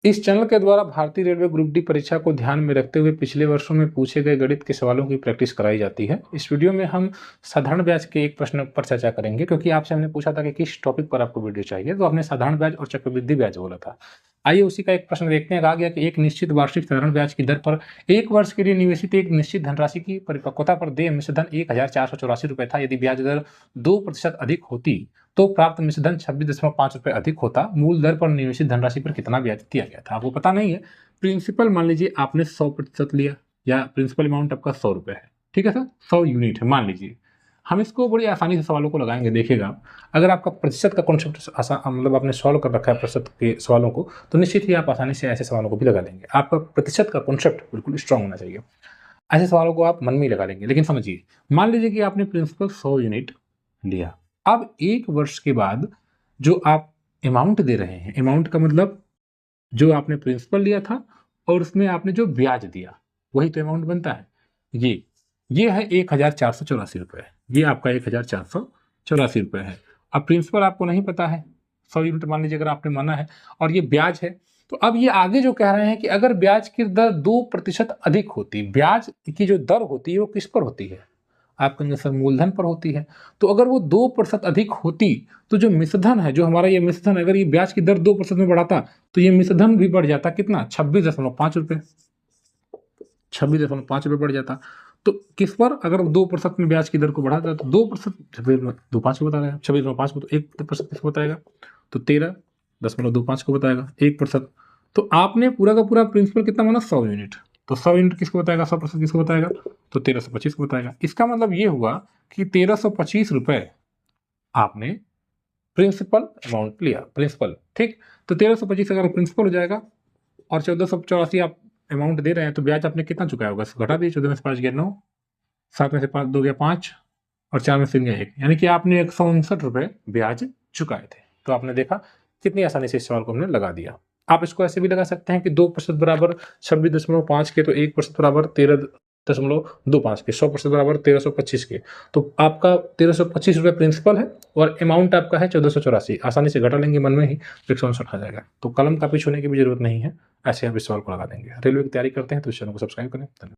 इस चैनल के द्वारा भारतीय रेलवे ग्रुप डी परीक्षा को ध्यान में रखते हुए पिछले वर्षों में पूछे गए गणित के सवालों की प्रैक्टिस कराई जाती है। इस वीडियो में हम साधारण ब्याज के एक प्रश्न पर चर्चा करेंगे, क्योंकि आपसे हमने पूछा था कि किस टॉपिक पर आपको वीडियो चाहिए, तो आपने साधारण ब्याज और चक्रवृद्धि ब्याज बोला था। आइए उसी का एक प्रश्न देखते हैं। कहा गया कि एक निश्चित वार्षिक साधारण ब्याज की दर पर 1 वर्ष के लिए निवेशित एक निश्चित धनराशि की परिपक्वता पर देय मिश्रधन 1484 रुपये था। यदि ब्याज दर 2% अधिक होती तो प्राप्त मिश्रधन 26.5 रुपये अधिक होता। मूल दर पर निवेशित धनराशि पर कितना ब्याज दिया गया था? आपको पता नहीं है। प्रिंसिपल मान लीजिए आपने 100% लिया, या प्रिंसिपल अमाउंट आपका 100 रुपये है, ठीक है सर, 100 यूनिट है मान लीजिए। हम इसको बड़ी आसानी से सवालों को लगाएंगे, देखिएगा। अगर आपका प्रतिशत का कॉन्सेप्ट मतलब आपने सॉल्व कर रखा है प्रतिशत के सवालों को, तो निश्चित ही आप आसानी से ऐसे सवालों को भी लगा लेंगे। आपका प्रतिशत का कॉन्सेप्ट बिल्कुल स्ट्रांग होना चाहिए। ऐसे सवालों को आप मन में ही लगा लेंगे। लेकिन समझिए, मान लीजिए कि आपने प्रिंसिपल 100 यूनिट लिया। अब 1 वर्ष के बाद जो आप अमाउंट दे रहे हैं, अमाउंट का मतलब जो आपने प्रिंसिपल लिया था और उसमें आपने जो ब्याज दिया, वही तो अमाउंट बनता है। ये है 1484 रुपये। ये आपका 1484 रुपये है। अब प्रिंसिपल आपको नहीं पता है, 100 यूनिट मान लीजिए अगर आपने माना है, और ये ब्याज है। तो अब ये आगे जो कह रहे हैं कि अगर ब्याज की दर 2% अधिक होती, ब्याज की जो दर होती है वो किस पर होती है? आप कहेंगे सर मूलधन पर होती है। तो अगर वो 2% अधिक होती तो जो मिश्रधन है, जो हमारा ये मिश्रधन, अगर ये ब्याज की दर 2% में बढ़ाता तो ये मिश्रधन भी बढ़ जाता। कितना? 26.5 रुपये। 26.5 रुपये बढ़ जाता। तो किस पर? अगर 2% में ब्याज की दर को बढ़ाता तो 2%, 26.25 को बताएगा, 26.5 को, तो 1% किसको बताएगा? तो 13.25 को बताएगा 1%। तो आपने पूरा का पूरा प्रिंसिपल कितना माना? 100 यूनिट। तो 100 यूनिट किसको बताएगा? 100% किसको बताएगा? तो 1325 को बताएगा। इसका मतलब ये हुआ कि 1325 रुपये आपने प्रिंसिपल अमाउंट लिया, प्रिंसिपल, ठीक। तो 1325 अगर प्रिंसिपल हो जाएगा और 1484 आप अमाउंट दे रहे हैं, तो ब्याज आपने कितना चुकाया होगा? घटा दीजिए। 14 में से 5 गया 9, 7 में से 5 2 गया 5, और 4 में से 3 गया 1, यानी कि आपने 159 रुपये ब्याज चुकाए थे। तो आपने देखा कितनी आसानी से इस सवाल को हमने लगा दिया। आप इसको ऐसे भी लगा सकते हैं कि 2% बराबर 26.5 के, तो 1% बराबर 13.25 के, 100% बराबर 1325 के। तो आपका 1325 रुपये प्रिंसिपल है और अमाउंट आपका है 1484। आसानी से घटा लेंगे मन में ही, 159 आ जाएगा। तो कलम कापी छूने की भी जरूरत नहीं है, ऐसे आप इस सवाल को लगा देंगे। रेलवे की तैयारी करते हैं तो इस चैनल को सब्सक्राइब करें। धन्यवाद।